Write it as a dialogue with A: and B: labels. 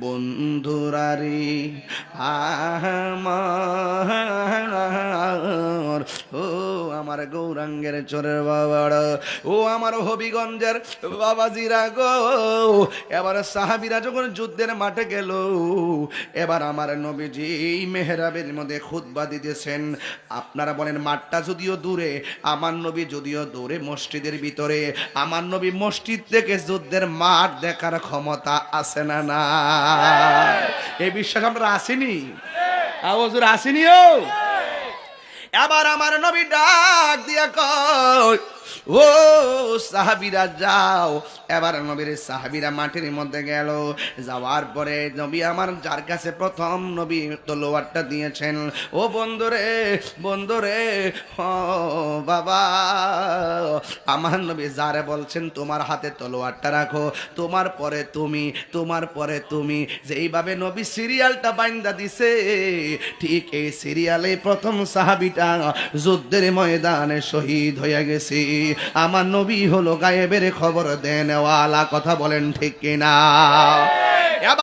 A: বন্ধুরারি আমার, ও আমার গৌরাঙ্গের চোরের বাবারা, ও আমার হবিগঞ্জের বাবাজিরা গো, এবার সাহাবীরা যখন যুদ্ধের মাঠে গেল, এবার আমার নবীজি মেহরাবের মধ্যে খুতবা দিতেছেন। আপনারা বলেন মাঠটা যদিও দূরে, আমার নবী যদিও দূরে মসজিদের ভিতরে, আমার নবী মসজিদ থেকে যুদ্ধের মাঠ দেখার ক্ষমতা আছে না? না, এই বিশ্বাস আমরা আসেনি, হুজুর আসেনিও। এবার আমার নবী ডাক দিয়া কয়, ও সাহাবীরা যাও। এবার নবীর সাহাবীরা মাঠের মধ্যে গেল। যাওয়ার পরে নবী আমার যার কাছে প্রথম নবী তলোয়ারটা দিয়েছেন, ও বন্ধুরে, বন্ধুরে, ও বাবা, আমার নবী যারে বলছেন তোমার হাতে তলোয়ারটা রাখো, তোমার পরে তুমি, তোমার পরে তুমি, যেইভাবে নবী সিরিয়ালটা বাইন্দা দিছে, ঠিক এই সিরিয়ালে প্রথম সাহাবীটা যুদ্ধের ময়দানে শহীদ হয়ে গেছে। আমার নবী হলো গায়েবের খবর দেনওয়ালা, কথা বলেন ঠিক কিনা?